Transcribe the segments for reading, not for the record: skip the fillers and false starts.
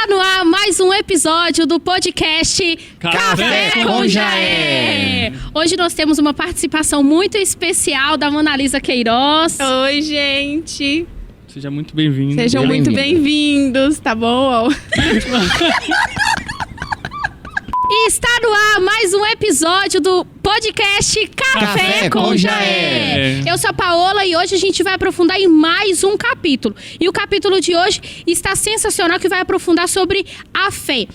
Está no ar mais um episódio do podcast Café com Jaé. Hoje nós temos uma participação muito especial da Mona Lisa Queiroz. Oi, gente. Seja muito bem-vindo. Sejam muito bem-vindos, tá bom? E está no ar mais um episódio do podcast Café com Jaé. Eu sou a Paola e hoje a gente vai aprofundar em mais um capítulo. E o capítulo de hoje está sensacional, que vai aprofundar sobre a fé.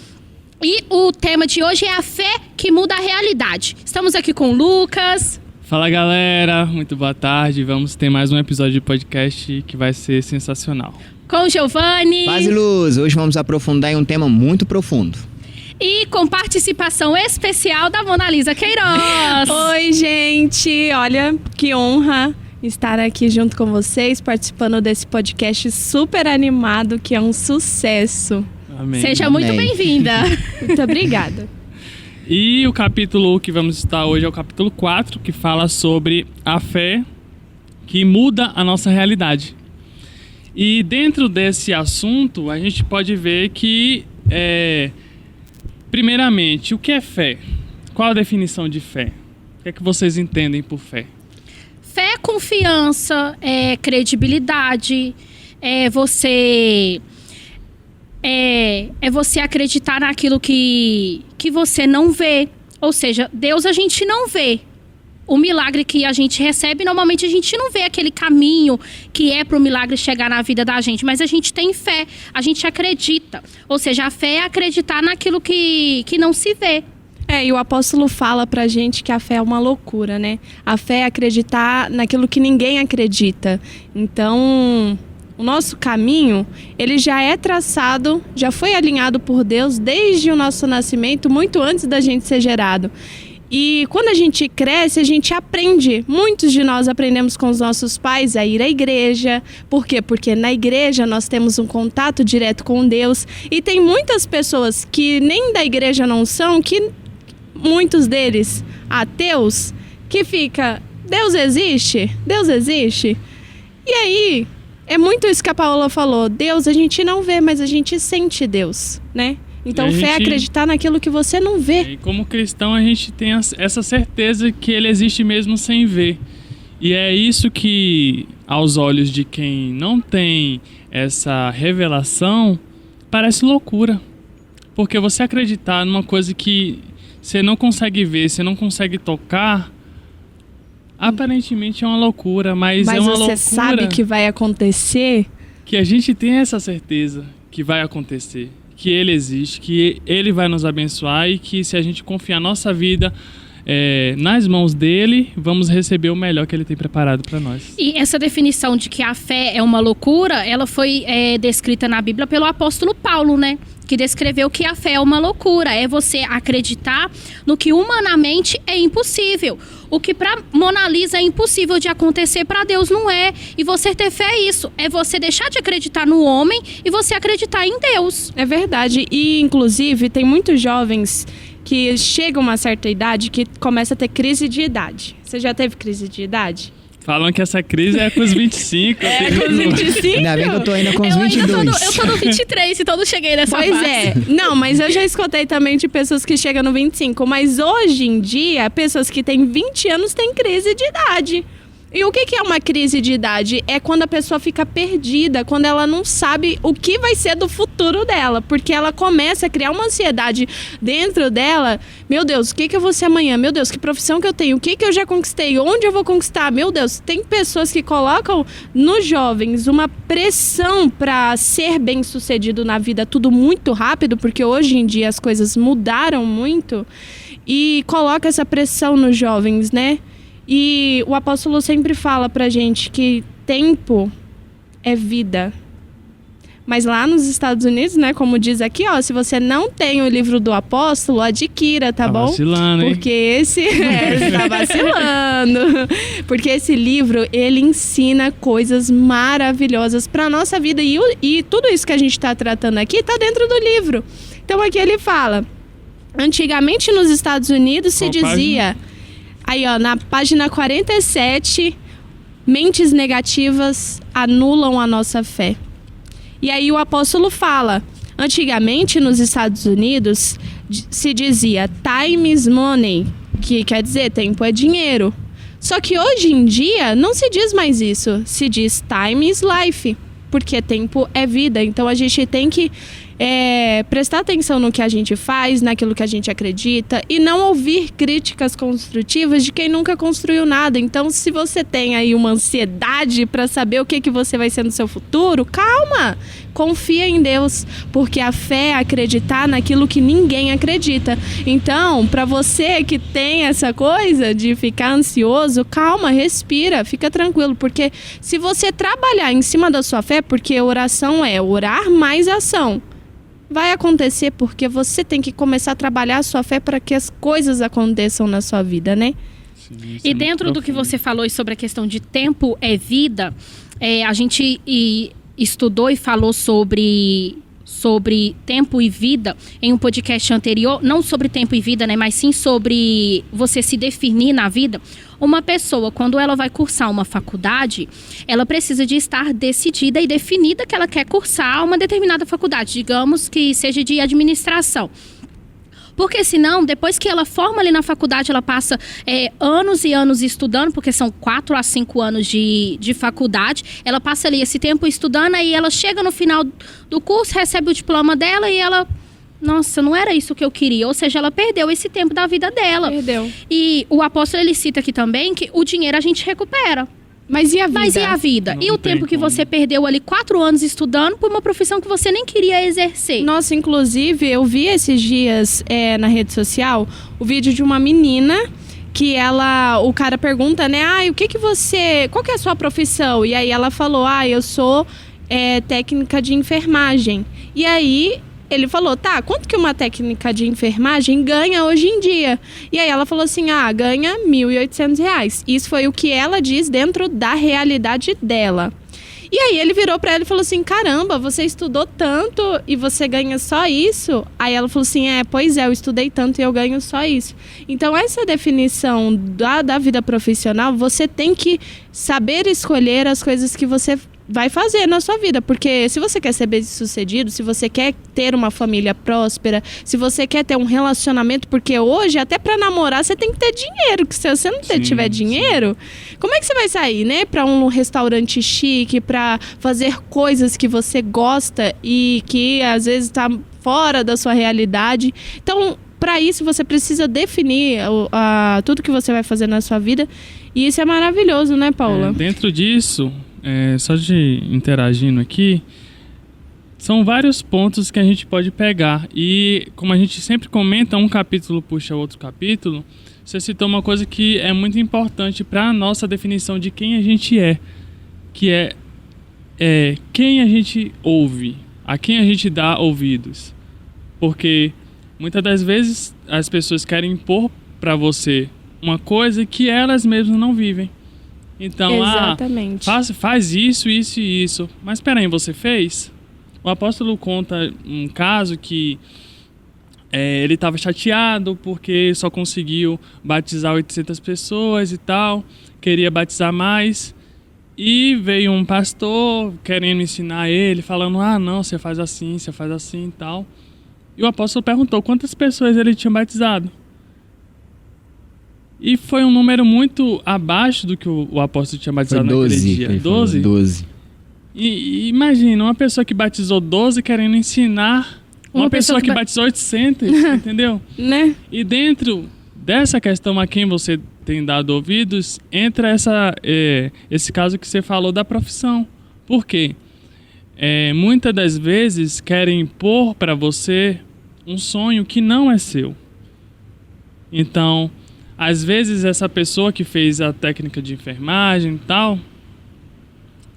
E o tema de hoje é a fé que muda a realidade. Estamos aqui com o Lucas. Fala, galera. Muito boa tarde. Vamos ter mais um episódio de podcast que vai ser sensacional. Com o Giovanni. Paz e luz. Hoje vamos aprofundar em um tema muito profundo. E com participação especial da Mona Lisa Queiroz. Oi, gente. Olha, que honra estar aqui junto com vocês, participando desse podcast super animado, que é um sucesso. Amém. Seja muito bem-vinda. Muito obrigada. E o capítulo que vamos estar hoje é o capítulo 4, que fala sobre a fé que muda a nossa realidade. E dentro desse assunto, a gente pode ver que, primeiramente, o que é fé? Qual a definição de fé? O que é que vocês entendem por fé? Fé é confiança, é credibilidade, é você acreditar naquilo que você não vê. Ou seja, Deus a gente não vê. O milagre que a gente recebe, normalmente a gente não vê aquele caminho que é para o milagre chegar na vida da gente. Mas a gente tem fé, a gente acredita. Ou seja, a fé é acreditar naquilo que não se vê. E o apóstolo fala pra gente que a fé é uma loucura, né? A fé é acreditar naquilo que ninguém acredita. Então, o nosso caminho, ele já é traçado, já foi alinhado por Deus desde o nosso nascimento, muito antes da gente ser gerado. E quando a gente cresce, a gente aprende. Muitos de nós aprendemos com os nossos pais a ir à igreja. Por quê? Porque na igreja nós temos um contato direto com Deus. E tem muitas pessoas que nem da igreja não são, que muitos deles ateus, que fica, Deus existe? Deus existe? E aí, é muito isso que a Paola falou. Deus a gente não vê, mas a gente sente Deus, né? Então, fé é acreditar naquilo que você não vê. E como cristão, a gente tem essa certeza que ele existe mesmo sem ver. E é isso que, aos olhos de quem não tem essa revelação, parece loucura. Porque você acreditar numa coisa que você não consegue ver, você não consegue tocar, aparentemente é uma loucura, mas é uma loucura. Mas você sabe que vai acontecer? Que a gente tem essa certeza que vai acontecer. Que ele existe, que ele vai nos abençoar e que se a gente confiar a nossa vida nas mãos dele, vamos receber o melhor que ele tem preparado para nós. E essa definição de que a fé é uma loucura, ela foi descrita na Bíblia pelo apóstolo Paulo, né? Que descreveu que a fé é uma loucura, é você acreditar no que humanamente é impossível. O que para Mona Lisa é impossível de acontecer, para Deus não é. E você ter fé é isso, é você deixar de acreditar no homem e você acreditar em Deus. É verdade, e inclusive tem muitos jovens que chegam a uma certa idade que começa a ter crise de idade. Você já teve crise de idade? Falam que essa crise é com os 25. É com os 25? Ainda bem que eu tô ainda com os 22. Eu tô no 23, então não cheguei nessa fase. Pois é. Não, mas eu já escutei também de pessoas que chegam no 25. Mas hoje em dia, pessoas que têm 20 anos têm crise de idade. E o que é uma crise de idade? É quando a pessoa fica perdida, quando ela não sabe o que vai ser do futuro dela. Porque ela começa a criar uma ansiedade dentro dela. Meu Deus, o que eu vou ser amanhã? Meu Deus, que profissão que eu tenho? O que eu já conquistei? Onde eu vou conquistar? Meu Deus, tem pessoas que colocam nos jovens uma pressão para ser bem-sucedido na vida, tudo muito rápido, porque hoje em dia as coisas mudaram muito. E coloca essa pressão nos jovens, né? E o apóstolo sempre fala pra gente que tempo é vida. Mas lá nos Estados Unidos, né, como diz aqui, ó, se você não tem o livro do apóstolo, adquira, tá bom? Vacilando, hein? Porque esse... tá vacilando. Porque esse livro, ele ensina coisas maravilhosas pra nossa vida. E tudo isso que a gente tá tratando aqui tá dentro do livro. Então aqui ele fala... Antigamente nos Estados Unidos se dizia... Aí, ó, na página 47, mentes negativas anulam a nossa fé. E aí o apóstolo fala, Antigamente, nos Estados Unidos, se dizia time is money, que quer dizer tempo é dinheiro. Só que hoje em dia não se diz mais isso, se diz time is life, porque tempo é vida. Então a gente tem que prestar atenção no que a gente faz, naquilo que a gente acredita e não ouvir críticas construtivas de quem nunca construiu nada. Então, se você tem aí uma ansiedade para saber o que você vai ser no seu futuro, calma, confia em Deus, porque a fé é acreditar naquilo que ninguém acredita. Então, para você que tem essa coisa de ficar ansioso, calma, respira, fica tranquilo, porque se você trabalhar em cima da sua fé, porque oração é orar mais ação, vai acontecer, porque você tem que começar a trabalhar a sua fé para que as coisas aconteçam na sua vida, né? Sim, E dentro do que você falou sobre a questão de tempo é vida, a gente estudou e falou sobre tempo e vida em um podcast anterior, não sobre tempo e vida, né, mas sim sobre você se definir na vida. Uma pessoa, quando ela vai cursar uma faculdade, ela precisa de estar decidida e definida que ela quer cursar uma determinada faculdade, digamos que seja de administração. Porque senão, depois que ela forma ali na faculdade, ela passa anos e anos estudando, porque são 4 a 5 anos de faculdade. Ela passa ali esse tempo estudando, aí ela chega no final do curso, recebe o diploma dela e ela... Nossa, não era isso que eu queria. Ou seja, ela perdeu esse tempo da vida dela. Perdeu. E o apóstolo, ele cita aqui também que o dinheiro a gente recupera. Mas e a vida? Mas e a vida? Não E o tem tempo que como. você perdeu ali 4 anos estudando por uma profissão que você nem queria exercer? Nossa, inclusive, eu vi esses dias na rede social o vídeo de uma menina que o cara pergunta, né? Qual que é a sua profissão? E aí ela falou, eu sou técnica de enfermagem. E aí ele falou, tá, quanto que uma técnica de enfermagem ganha hoje em dia? E aí ela falou assim, ganha R$1.800. Isso foi o que ela diz dentro da realidade dela. E aí ele virou pra ela e falou assim, caramba, você estudou tanto e você ganha só isso? Aí ela falou assim, pois é, eu estudei tanto e eu ganho só isso. Então essa definição da vida profissional, você tem que saber escolher as coisas que você vai fazer na sua vida, porque se você quer ser bem-sucedido, se você quer ter uma família próspera, se você quer ter um relacionamento, porque hoje até pra namorar você tem que ter dinheiro, que se você não tiver dinheiro, como é que você vai sair, né, pra um restaurante chique, pra fazer coisas que você gosta e que às vezes tá fora da sua realidade? Então, para isso você precisa definir tudo que você vai fazer na sua vida, e isso é maravilhoso, né, Paula? Dentro disso, só de interagindo aqui, são vários pontos que a gente pode pegar. E como a gente sempre comenta, um capítulo puxa outro capítulo, você citou uma coisa que é muito importante para a nossa definição de quem a gente é, que é quem a gente ouve, a quem a gente dá ouvidos. Porque muitas das vezes as pessoas querem impor para você uma coisa que elas mesmas não vivem. Então, exatamente. Faz isso, isso e isso. Mas espera aí, você fez? O apóstolo conta um caso que ele estava chateado porque só conseguiu batizar 800 pessoas e tal. Queria batizar mais. E veio um pastor querendo ensinar ele, falando, não, você faz assim e tal. E o apóstolo perguntou quantas pessoas ele tinha batizado. E foi um número muito abaixo do que o apóstolo tinha batizado naquele dia. 12? E imagina, uma pessoa que batizou 12 querendo ensinar uma pessoa que batizou 800, entendeu? Né? E dentro dessa questão a quem você tem dado ouvidos, entra esse caso que você falou da profissão. Por quê? Muitas das vezes querem impor para você um sonho que não é seu. Então, às vezes essa pessoa que fez a técnica de enfermagem e tal,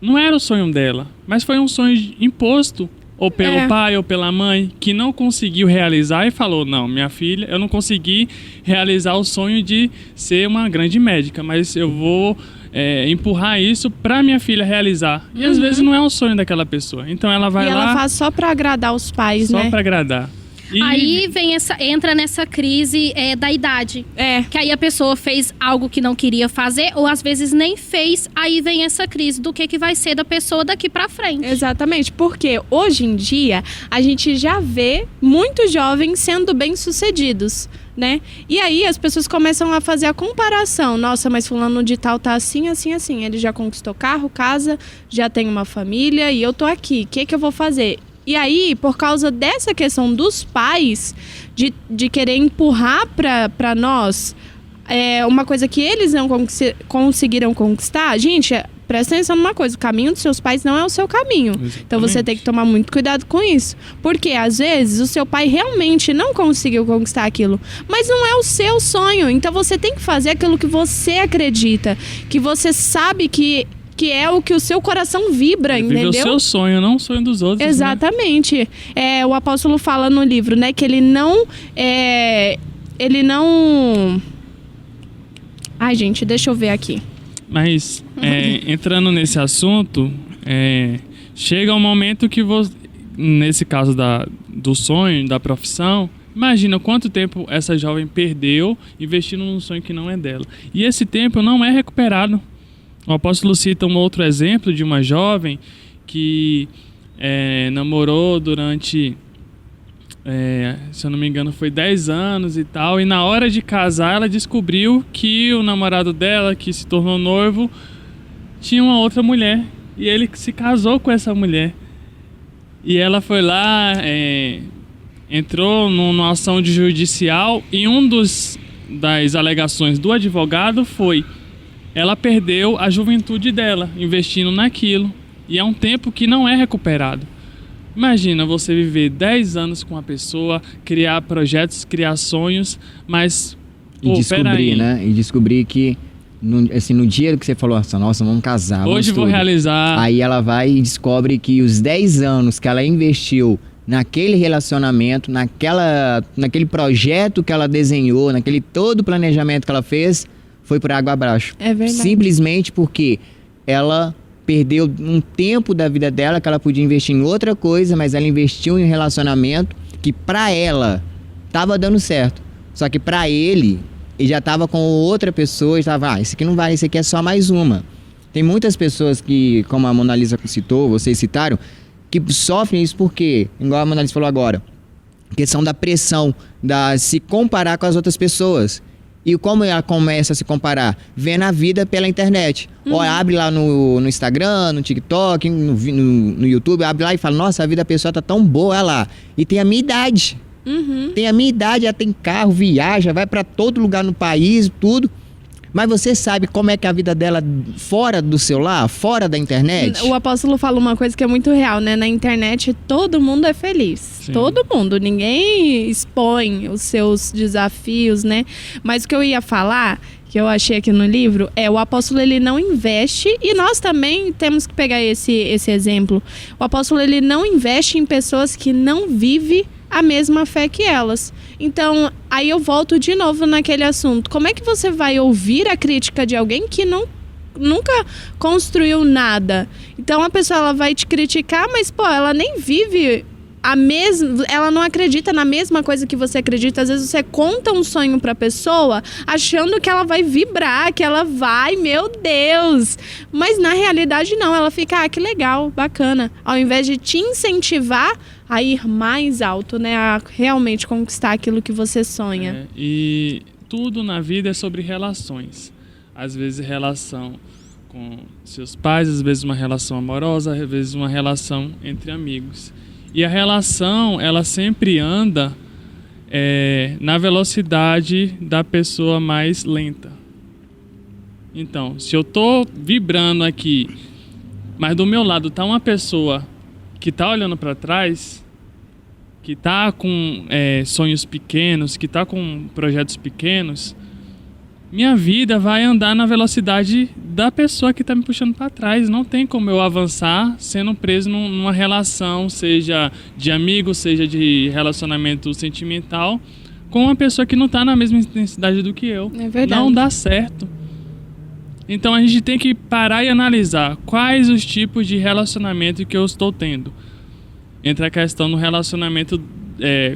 não era o sonho dela, mas foi um sonho imposto, ou pelo pai ou pela mãe, que não conseguiu realizar e falou, não, minha filha, eu não consegui realizar o sonho de ser uma grande médica, mas eu vou empurrar isso pra minha filha realizar. E às vezes não é o sonho daquela pessoa, então ela vai lá... E ela faz só pra agradar os pais, né? Só pra agradar. Aí entra nessa crise da idade. Que aí a pessoa fez algo que não queria fazer, ou às vezes nem fez, aí vem essa crise do que vai ser da pessoa daqui pra frente. Exatamente, porque hoje em dia a gente já vê muitos jovens sendo bem-sucedidos, né? E aí as pessoas começam a fazer a comparação. Nossa, mas fulano de tal tá assim, assim, assim. Ele já conquistou carro, casa, já tem uma família e eu tô aqui. O que eu vou fazer? E aí, por causa dessa questão dos pais, de querer empurrar pra nós uma coisa que eles não conseguiram conquistar, gente, presta atenção numa coisa, o caminho dos seus pais não é o seu caminho. Exatamente. Então você tem que tomar muito cuidado com isso. Porque, às vezes, o seu pai realmente não conseguiu conquistar aquilo, mas não é o seu sonho. Então você tem que fazer aquilo que você acredita, que você sabe que é o que o seu coração vibra, entendeu? Viver o seu sonho, não o sonho dos outros. Exatamente. Né? O apóstolo fala no livro, né, que ele não... Ai, gente, deixa eu ver aqui. Mas, entrando nesse assunto, chega um momento que nesse caso do sonho, da profissão, imagina quanto tempo essa jovem perdeu investindo num sonho que não é dela. E esse tempo não é recuperado. O apóstolo cita um outro exemplo de uma jovem que namorou durante, se eu não me engano, foi 10 anos e tal. E na hora de casar, ela descobriu que o namorado dela, que se tornou noivo, tinha uma outra mulher. E ele se casou com essa mulher. E ela foi lá, entrou numa ação judicial e das alegações do advogado foi: ela perdeu a juventude dela investindo naquilo. E é um tempo que não é recuperado. Imagina você viver 10 anos com uma pessoa, criar projetos, criar sonhos, mas... E descobrir, né? E descobrir que no dia que você falou assim, nossa, vamos casar. Hoje vou realizar. Aí ela vai e descobre que os 10 anos que ela investiu naquele relacionamento, naquele projeto que ela desenhou, naquele todo planejamento que ela fez, foi por água abaixo. É verdade. Simplesmente porque ela perdeu um tempo da vida dela que ela podia investir em outra coisa, mas ela investiu em um relacionamento que pra ela tava dando certo. Só que pra ele já tava com outra pessoa, e tava, isso aqui não vale, isso aqui é só mais uma. Tem muitas pessoas que, como a Mona Lisa citou, vocês citaram, que sofrem isso porque, igual a Mona Lisa falou agora, questão da pressão, se comparar com as outras pessoas. E como ela começa a se comparar? Vendo a vida pela internet. Ou abre lá no Instagram, no TikTok, no YouTube, abre lá e fala, nossa, a vida da pessoa tá tão boa, olha lá. E tem a minha idade. Tem a minha idade, ela tem carro, viaja, vai pra todo lugar no país, tudo. Mas você sabe como é que é a vida dela fora do celular, fora da internet? O apóstolo fala uma coisa que é muito real, né? Na internet todo mundo é feliz. Sim. Todo mundo. Ninguém expõe os seus desafios, né? Mas o que eu ia falar, que eu achei aqui no livro, o apóstolo ele não investe, e nós também temos que pegar esse exemplo. O apóstolo ele não investe em pessoas que não vivem a mesma fé que elas. Então, aí eu volto de novo naquele assunto. Como é que você vai ouvir a crítica de alguém que nunca construiu nada? Então, a pessoa ela vai te criticar, mas, pô, ela nem vive ela não acredita na mesma coisa que você acredita. Às vezes você conta um sonho pra pessoa achando que ela vai vibrar, que ela vai, meu Deus. Mas na realidade não, ela fica, que legal, bacana. Ao invés de te incentivar a ir mais alto, né? A realmente conquistar aquilo que você sonha. E tudo na vida é sobre relações. Às vezes relação com seus pais, às vezes uma relação amorosa, às vezes uma relação entre amigos. E a relação, ela sempre anda na velocidade da pessoa mais lenta. Então, se eu tô vibrando aqui, mas do meu lado tá uma pessoa que tá olhando para trás, que tá com sonhos pequenos, que tá com projetos pequenos, minha vida vai andar na velocidade da pessoa que está me puxando para trás. Não tem como eu avançar sendo preso numa relação, seja de amigo, seja de relacionamento sentimental, com uma pessoa que não está na mesma intensidade do que eu. É verdade. Não dá certo. Então a gente tem que parar e analisar quais os tipos de relacionamento que eu estou tendo. Entra a questão do relacionamento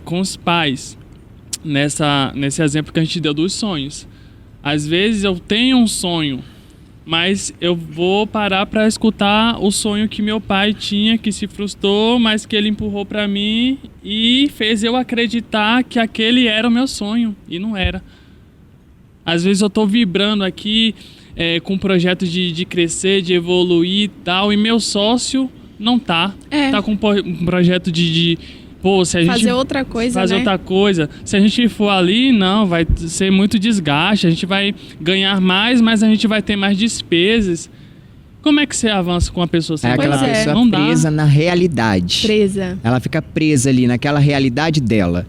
com os pais, nesse exemplo que a gente deu dos sonhos. Às vezes eu tenho um sonho, mas eu vou parar para escutar o sonho que meu pai tinha, que se frustrou, mas que ele empurrou para mim e fez eu acreditar que aquele era o meu sonho, e não era. Às vezes eu tô vibrando aqui com um projeto de crescer, de evoluir e tal, e meu sócio não tá. Tá com um projeto se a gente fazer outra coisa, fazer né? outra coisa. Se a gente for ali, não, vai ser muito desgaste. A gente vai ganhar mais, mas a gente vai ter mais despesas. Como é que você avança com uma pessoa assim? É aquela Pois é. pessoa Não dá. presa na realidade. Presa. Ela fica presa ali naquela realidade dela.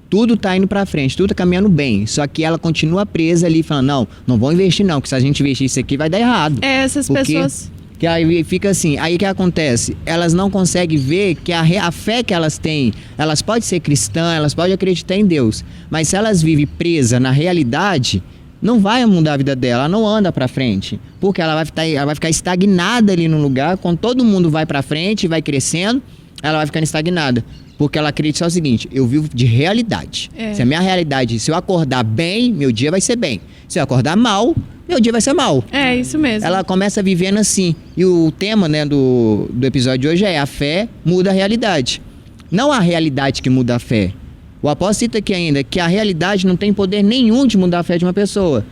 Tudo tá indo pra frente, tudo tá caminhando bem. Só que ela continua presa ali, falando, não vou investir não, porque se a gente investir isso aqui vai dar errado. Essas Porque- pessoas... Que aí fica assim, aí o que acontece? Elas não conseguem ver que a fé que elas têm, elas podem ser cristãs, elas podem acreditar em Deus, mas se elas vivem presas na realidade, não vai mudar a vida dela, ela não anda pra frente, porque ela vai ficar estagnada ali no lugar, quando todo mundo vai pra frente, vai crescendo, ela vai ficando estagnada. Porque ela acredita só o seguinte, eu vivo de realidade. Se a minha realidade, se eu acordar bem, meu dia vai ser bem. Se eu acordar mal, meu dia vai ser mal. É, isso mesmo. Ela começa vivendo assim. E o tema, né, do episódio de hoje é a fé muda a realidade. Não a realidade que muda a fé. O apóstolo cita aqui ainda que a realidade não tem poder nenhum de mudar a fé de uma pessoa.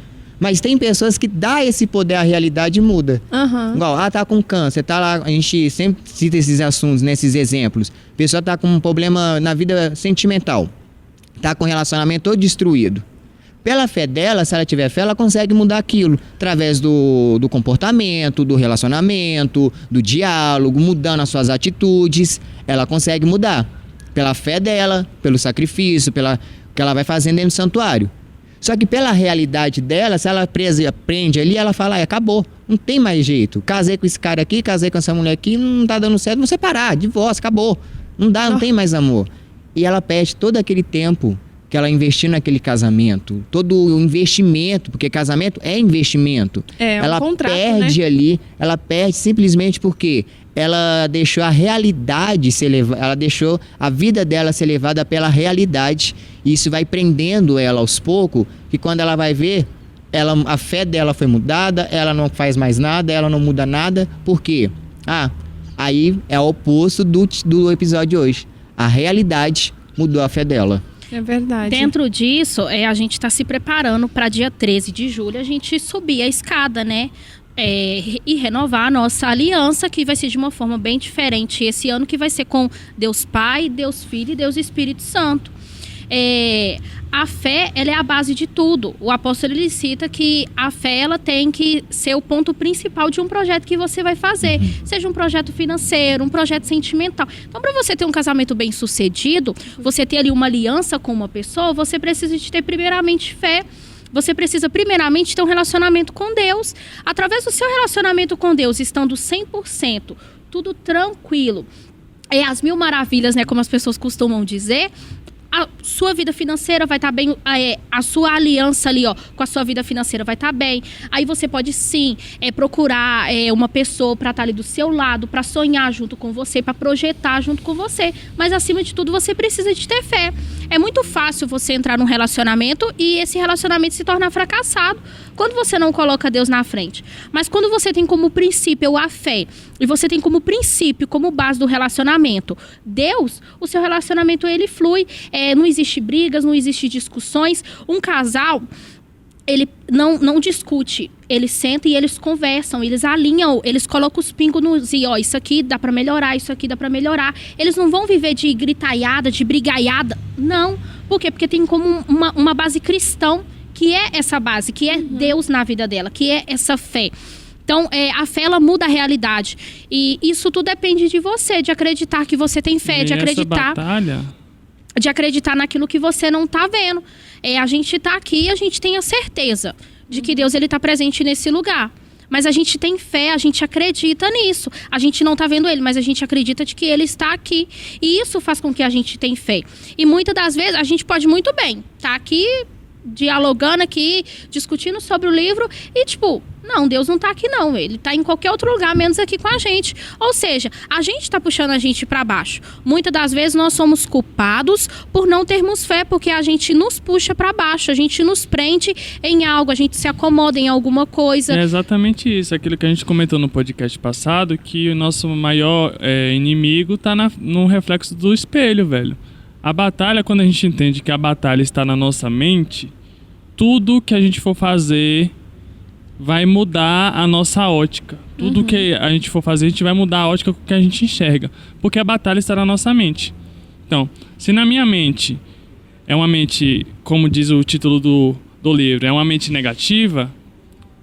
Mas tem pessoas que dá esse poder à realidade e muda. Aham. Igual, tá com câncer, tá lá, a gente sempre cita esses assuntos, nesses exemplos. A pessoa tá com um problema na vida sentimental. Tá com o relacionamento todo destruído. Pela fé dela, se ela tiver fé, ela consegue mudar aquilo. Através do comportamento, do relacionamento, do diálogo, mudando as suas atitudes. Ela consegue mudar. Pela fé dela, pelo sacrifício, pela que ela vai fazendo dentro do santuário. Só que pela realidade dela, se ela aprende ali, ela fala, acabou, não tem mais jeito. Casei com esse cara aqui, casei com essa mulher aqui, não tá dando certo, vamos separar, divórcio, acabou. Não dá, não tem mais amor. E ela perde todo aquele tempo que ela investiu naquele casamento, todo o investimento, porque casamento é investimento. É um ela contrato, perde ali, ela perde simplesmente porque ela deixou a realidade ser levada, ela deixou a vida dela ser levada pela realidade. E isso vai prendendo ela aos poucos, que quando ela vai ver, a fé dela foi mudada, ela não faz mais nada, ela não muda nada. Por quê? Aí é o oposto do episódio de hoje. A realidade mudou a fé dela. É verdade. Dentro disso, a gente está se preparando para dia 13 de julho a gente subir a escada, né? E renovar a nossa aliança, que vai ser de uma forma bem diferente esse ano, que vai ser com Deus Pai, Deus Filho e Deus Espírito Santo. A fé, ela é a base de tudo. O apóstolo, ele cita que a fé, ela tem que ser o ponto principal de um projeto que você vai fazer. Seja um projeto financeiro, um projeto sentimental. Então, para você ter um casamento bem sucedido, você ter ali uma aliança com uma pessoa, você precisa de ter primeiramente fé. Você precisa primeiramente ter um relacionamento com Deus. Através do seu relacionamento com Deus, estando 100%, tudo tranquilo, as mil maravilhas, né, como as pessoas costumam dizer, a sua vida financeira vai estar bem, a sua aliança ali, com a sua vida financeira vai estar bem. Aí você pode sim procurar uma pessoa para estar ali do seu lado, para sonhar junto com você, para projetar junto com você. Mas acima de tudo, você precisa de ter fé. É muito fácil você entrar num relacionamento e esse relacionamento se tornar fracassado quando você não coloca Deus na frente. Mas quando você tem como princípio a fé e você tem como princípio, como base do relacionamento Deus, o seu relacionamento ele flui. Não existe brigas, não existe discussões. Um casal, ele não discute. Eles sentam e eles conversam, eles alinham, eles colocam os pingos nos i, isso aqui dá pra melhorar, isso aqui dá pra melhorar. Eles não vão viver de gritaiada, de brigaiada, não. Por quê? Porque tem como uma base cristã, que é essa base, que é Deus na vida dela, que é essa fé. Então, a fé, ela muda a realidade. E isso tudo depende de você, de acreditar que você tem fé, de acreditar... De acreditar naquilo que você não tá vendo. A gente tá aqui e a gente tem a certeza de que Deus, ele tá presente nesse lugar. Mas a gente tem fé, a gente acredita nisso. A gente não tá vendo ele, mas a gente acredita de que ele está aqui. E isso faz com que a gente tenha fé. E muitas das vezes a gente pode muito bem tá aqui dialogando aqui, discutindo sobre o livro e, tipo, não, Deus não tá aqui não, ele tá em qualquer outro lugar, menos aqui com a gente. Ou seja, a gente tá puxando a gente pra baixo. Muitas das vezes nós somos culpados por não termos fé, porque a gente nos puxa pra baixo, a gente nos prende em algo, a gente se acomoda em alguma coisa. É exatamente isso, aquilo que a gente comentou no podcast passado, que o nosso maior inimigo tá no reflexo do espelho, velho. A batalha, quando a gente entende que a batalha está na nossa mente, tudo que a gente for fazer vai mudar a nossa ótica. Tudo que a gente for fazer, a gente vai mudar a ótica que a gente enxerga. Porque a batalha está na nossa mente. Então, se na minha mente é uma mente, como diz o título do livro, é uma mente negativa,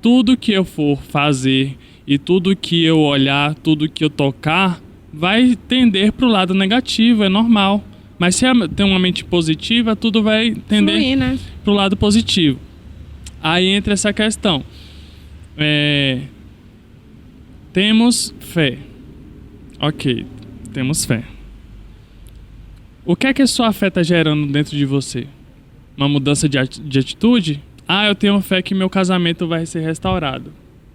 tudo que eu for fazer e tudo que eu olhar, tudo que eu tocar, vai tender para o lado negativo, é normal. Mas se tem uma mente positiva, tudo vai tender para o lado positivo. Aí entra essa questão. Temos fé. Ok, temos fé. O que é que a sua fé está gerando dentro de você? Uma mudança de atitude? Eu tenho fé que meu casamento vai ser restaurado.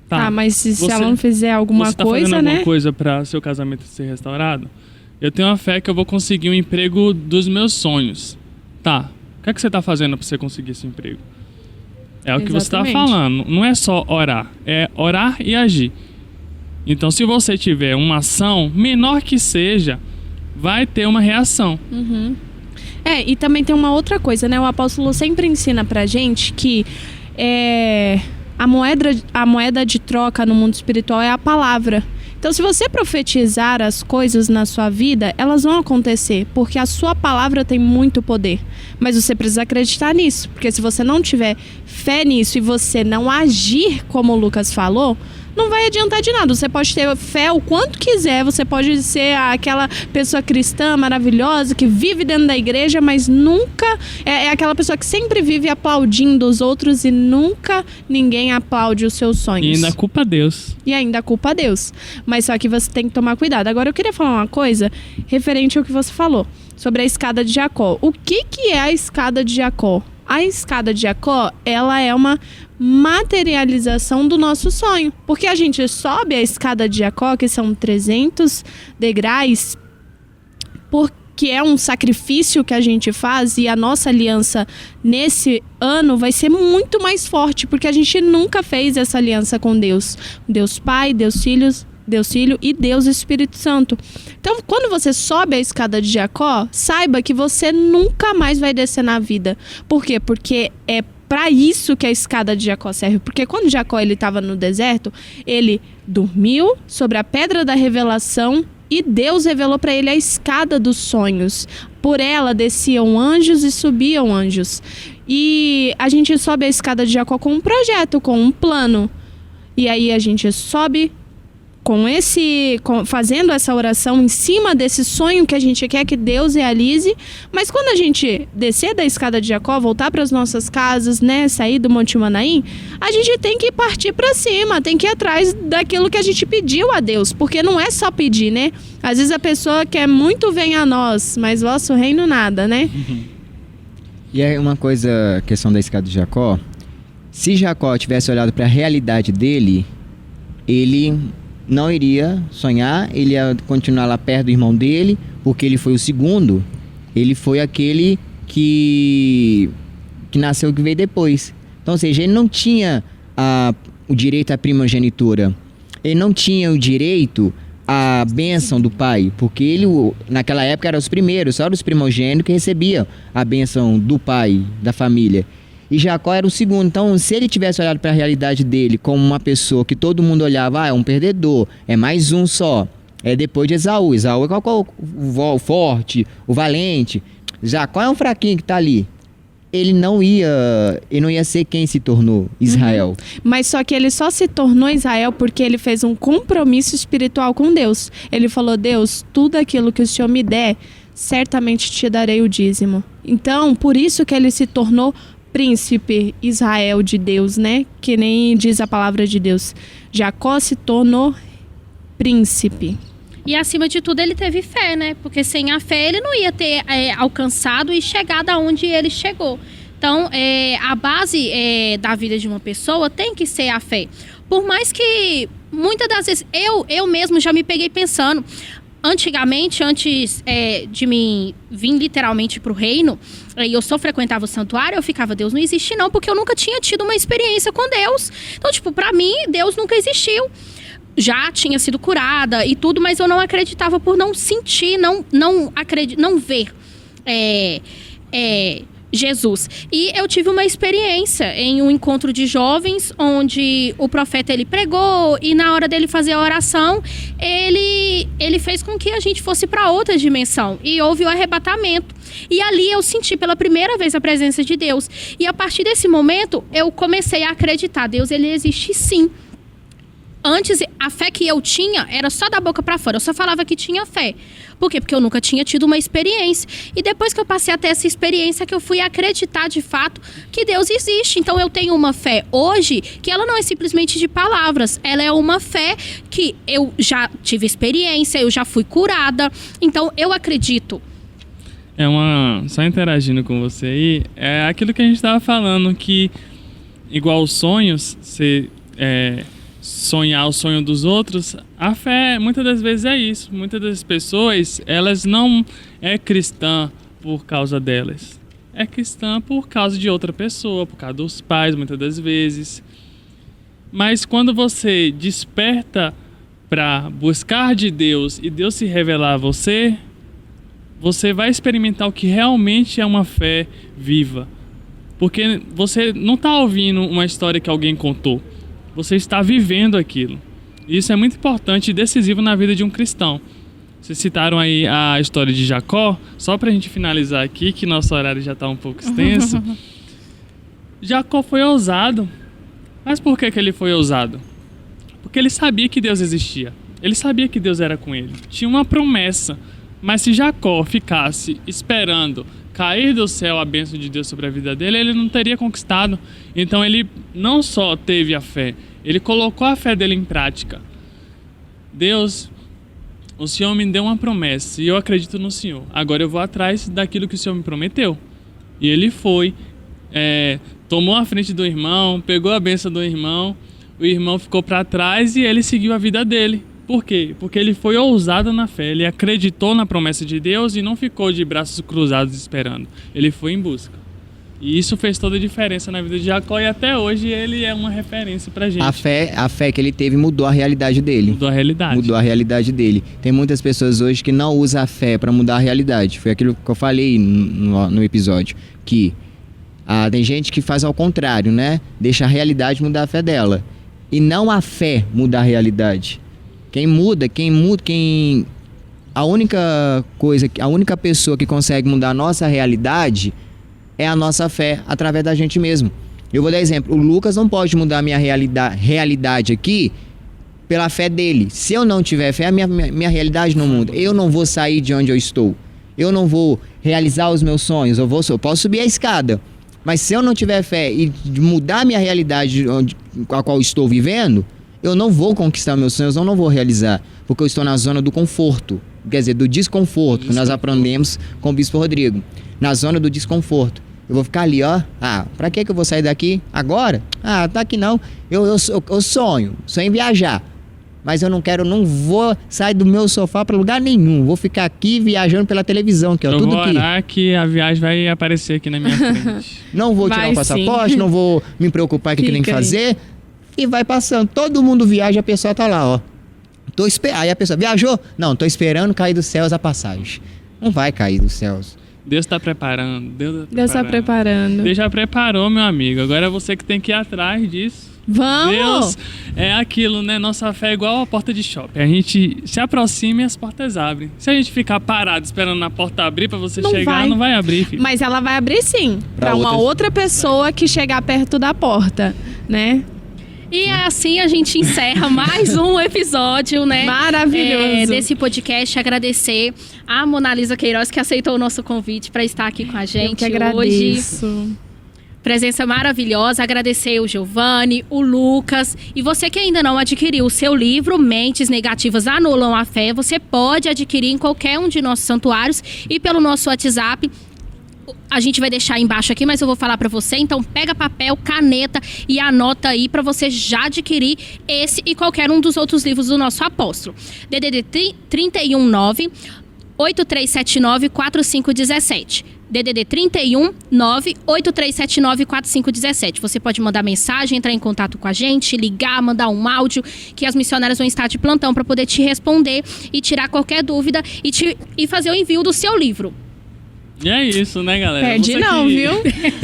Tá, mas se ela não fizer alguma tá coisa, fazendo né? alguma coisa para seu casamento ser restaurado? Eu tenho a fé que eu vou conseguir o emprego dos meus sonhos. Tá, o que é que você está fazendo para você conseguir esse emprego? É o que você está falando. Não é só orar. É orar e agir. Então, se você tiver uma ação, menor que seja, vai ter uma reação. E também tem uma outra coisa, né? O apóstolo sempre ensina pra gente que a moeda de troca no mundo espiritual é a palavra. Então, se você profetizar as coisas na sua vida, elas vão acontecer, porque a sua palavra tem muito poder. Mas você precisa acreditar nisso, porque se você não tiver fé nisso e você não agir como o Lucas falou, não vai adiantar de nada. Você pode ter fé o quanto quiser, você pode ser aquela pessoa cristã maravilhosa que vive dentro da igreja, mas nunca é aquela pessoa que sempre vive aplaudindo os outros e nunca ninguém aplaude os seus sonhos. E ainda culpa Deus. E ainda culpa Deus. Mas só que você tem que tomar cuidado. Agora eu queria falar uma coisa referente ao que você falou sobre a escada de Jacó. O que é a escada de Jacó? A escada de Jacó, ela é uma materialização do nosso sonho. Porque a gente sobe a escada de Jacó, que são 300 degraus, porque é um sacrifício que a gente faz e a nossa aliança nesse ano vai ser muito mais forte, porque a gente nunca fez essa aliança com Deus. Deus Pai, Deus Filho e Deus Espírito Santo. Então, quando você sobe a escada de Jacó, saiba que você nunca mais vai descer na vida. Por quê? Porque é para isso que a escada de Jacó serve. Porque quando Jacó estava no deserto, ele dormiu sobre a pedra da revelação e Deus revelou para ele a escada dos sonhos. Por ela desciam anjos e subiam anjos. E a gente sobe a escada de Jacó com um projeto, com um plano. E aí a gente sobe fazendo essa oração em cima desse sonho que a gente quer que Deus realize. Mas quando a gente descer da escada de Jacó, voltar para as nossas casas, né, sair do Monte Manaim, a gente tem que partir para cima, tem que ir atrás daquilo que a gente pediu a Deus, porque não é só pedir, né? Às vezes a pessoa quer muito venha a nós, mas vosso reino nada, né? E é uma coisa, questão da escada de Jacó, se Jacó tivesse olhado para a realidade dele, ele não iria sonhar, ele ia continuar lá perto do irmão dele, porque ele foi o segundo, ele foi aquele que nasceu, que veio depois. Então, ou seja, ele não tinha o direito à primogenitura, ele não tinha o direito à bênção do pai, porque ele, naquela época, era os primeiros, só os primogênitos que recebiam a bênção do pai, da família. E Jacó era o segundo. Então, se ele tivesse olhado para a realidade dele como uma pessoa que todo mundo olhava, é um perdedor, é mais um só. É depois de Esaú. Esaú é o forte, o valente. Jacó é um fraquinho que está ali. Ele não ia ser quem se tornou Israel. Mas só que ele só se tornou Israel porque ele fez um compromisso espiritual com Deus. Ele falou: Deus, tudo aquilo que o Senhor me der, certamente te darei o dízimo. Então, por isso que ele se tornou príncipe Israel de Deus, né? Que nem diz a palavra de Deus. Jacó se tornou príncipe. E acima de tudo ele teve fé, né? Porque sem a fé ele não ia ter alcançado e chegado aonde ele chegou. Então, a base da vida de uma pessoa tem que ser a fé. Por mais que, muitas das vezes, eu mesmo já me peguei pensando... Antigamente, antes de mim vir literalmente pro reino, e eu só frequentava o santuário, eu ficava, Deus não existe não, porque eu nunca tinha tido uma experiência com Deus. Então, tipo, pra mim, Deus nunca existiu. Já tinha sido curada e tudo, mas eu não acreditava por não sentir, não ver Jesus. E eu tive uma experiência em um encontro de jovens, onde o profeta, ele pregou, e na hora dele fazer a oração, ele fez com que a gente fosse para outra dimensão, e houve o arrebatamento. E ali eu senti pela primeira vez a presença de Deus. E a partir desse momento, eu comecei a acreditar, Deus, ele existe sim. Antes, a fé que eu tinha era só da boca para fora. Eu só falava que tinha fé. Por quê? Porque eu nunca tinha tido uma experiência. E depois que eu passei a ter essa experiência, que eu fui acreditar de fato que Deus existe. Então, eu tenho uma fé hoje que ela não é simplesmente de palavras. Ela é uma fé que eu já tive experiência, eu já fui curada. Então, eu acredito. Só interagindo com você aí, é aquilo que a gente estava falando, que igual os sonhos, sonhar o sonho dos outros, a fé muitas das vezes é isso. Muitas das pessoas, elas não é cristã por causa delas, é cristã por causa de outra pessoa, por causa dos pais muitas das vezes. Mas quando você desperta para buscar de Deus e Deus se revelar a você, você vai experimentar o que realmente é uma fé viva, porque você não está ouvindo uma história que alguém contou. Você está vivendo aquilo. Isso é muito importante e decisivo na vida de um cristão. Vocês citaram aí a história de Jacó. Só para a gente finalizar aqui, que nosso horário já está um pouco extenso. Jacó foi ousado. Mas por que ele foi ousado? Porque ele sabia que Deus existia. Ele sabia que Deus era com ele. Tinha uma promessa. Mas se Jacó ficasse esperando cair do céu a bênção de Deus sobre a vida dele, ele não teria conquistado. Então ele não só teve a fé, ele colocou a fé dele em prática. Deus, o Senhor me deu uma promessa e eu acredito no Senhor. Agora eu vou atrás daquilo que o Senhor me prometeu. E ele foi, tomou a frente do irmão, pegou a bênção do irmão, o irmão ficou para trás e ele seguiu a vida dele. Por quê? Porque ele foi ousado na fé, ele acreditou na promessa de Deus e não ficou de braços cruzados esperando. Ele foi em busca. E isso fez toda a diferença na vida de Jacó e até hoje ele é uma referência pra gente. A fé que ele teve mudou a realidade dele. Mudou a realidade. Mudou a realidade dele. Tem muitas pessoas hoje que não usam a fé para mudar a realidade. Foi aquilo que eu falei no episódio. Que tem gente que faz ao contrário, né? Deixa a realidade mudar a fé dela. E não a fé mudar a realidade. A única pessoa que consegue mudar a nossa realidade é a nossa fé, através da gente mesmo. Eu vou dar exemplo, o Lucas não pode mudar a minha realidade aqui pela fé dele. Se eu não tiver fé, a minha realidade não muda. Eu não vou sair de onde eu estou. Eu não vou realizar os meus sonhos. Eu posso subir a escada. Mas se eu não tiver fé e mudar a minha realidade com a qual estou vivendo, eu não vou conquistar meus sonhos, eu não vou realizar, porque eu estou na zona do conforto, quer dizer, do desconforto, que nós aprendemos com o Bispo Rodrigo. Na zona do desconforto. Eu vou ficar ali, ó. Pra que eu vou sair daqui agora? Tá aqui não. Eu sonho em viajar. Mas eu não vou sair do meu sofá pra lugar nenhum. Vou ficar aqui viajando pela televisão, que é tudo aqui. Eu vou orar que a viagem vai aparecer aqui na minha frente. Não vou tirar o passaporte, não vou me preocupar com o que tem que fazer. E vai passando, todo mundo viaja, a pessoa tá lá, ó. Aí a pessoa, viajou? Não, tô esperando cair dos céus a passagem. Não vai cair dos céus. Deus tá preparando. Deus tá preparando. Deus já preparou, meu amigo. Agora é você que tem que ir atrás disso. Vamos! Deus é aquilo, né? Nossa fé é igual a porta de shopping. A gente se aproxima e as portas abrem. Se a gente ficar parado esperando na porta abrir pra você chegar, não vai abrir, filho. Mas ela vai abrir sim. Pra uma outra pessoa que chegar perto da porta, né? E assim a gente encerra mais um episódio, né? Maravilhoso. Desse podcast. Agradecer a Monalisa Queiroz, que aceitou o nosso convite para estar aqui com a gente Eu que agradeço. Hoje. Presença maravilhosa. Agradecer o Giovanni, o Lucas. E você que ainda não adquiriu o seu livro, Mentes Negativas Anulam a Fé, você pode adquirir em qualquer um de nossos santuários e pelo nosso WhatsApp. A gente vai deixar embaixo aqui, mas eu vou falar pra você. Então pega papel, caneta e anota aí pra você já adquirir esse e qualquer um dos outros livros do nosso apóstolo. DDD 319 8379 4517. DDD 319 8379 4517. Você pode mandar mensagem, entrar em contato com a gente, ligar, mandar um áudio, que as missionárias vão estar de plantão para poder te responder e tirar qualquer dúvida e fazer o envio do seu livro. E é isso, né, galera? Perde Você não, que- viu?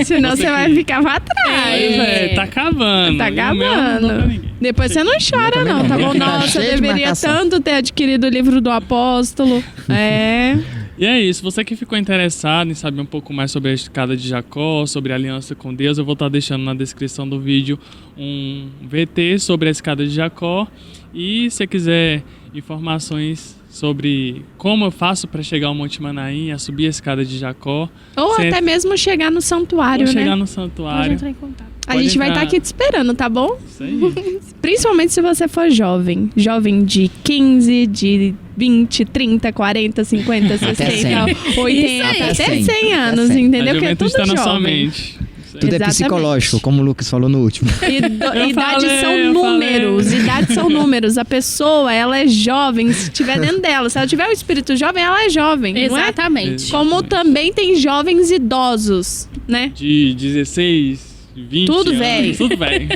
Senão Você você vai que- ficar pra trás. Tá acabando. Tá E o meu não dou pra acabando. ninguém. Depois você não chora, também não, não. tá Meu bom? que tá Nossa, eu cheio de deveria marcação. tanto ter adquirido o livro do apóstolo. É. E é isso, você que ficou interessado em saber um pouco mais sobre a escada de Jacó, sobre a aliança com Deus, eu vou estar deixando na descrição do vídeo um VT sobre a escada de Jacó. E se você quiser informações sobre como eu faço para chegar ao Monte Manaim, a subir a escada de Jacó, Ou Você- até mesmo chegar no santuário, ou chegar né? no Pode santuário. entrar em contato. A pode gente vai entrar. estar aqui te esperando, tá bom? Isso aí. Principalmente se você for jovem. Jovem de 15, de 20, 30, 40, 50, 60, 80, Isso aí. até 100 anos, Até 100. entendeu? A Porque é juventude tudo está na sua jovem. mente. Isso aí. Tudo é Exatamente. psicológico, como o Lucas falou no último. Idades falei, são eu números. falei. Idades são números. A pessoa, ela é jovem se tiver dentro dela. Se ela tiver o espírito jovem, ela é jovem, não é? Exatamente. Como também tem jovens idosos, né? De 16, 20 Tudo anos. velho. Tudo velho.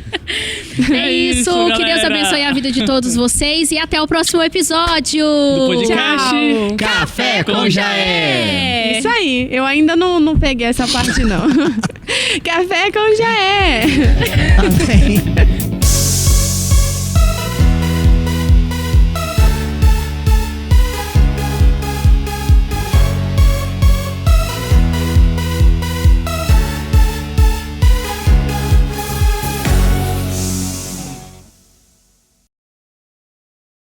É isso. Que Deus galera. abençoe a vida de todos vocês e até o próximo episódio. Do podcast. Tchau. Café com Jaé! Isso aí. Eu ainda não peguei essa parte, não. Café com Jaé. Amém.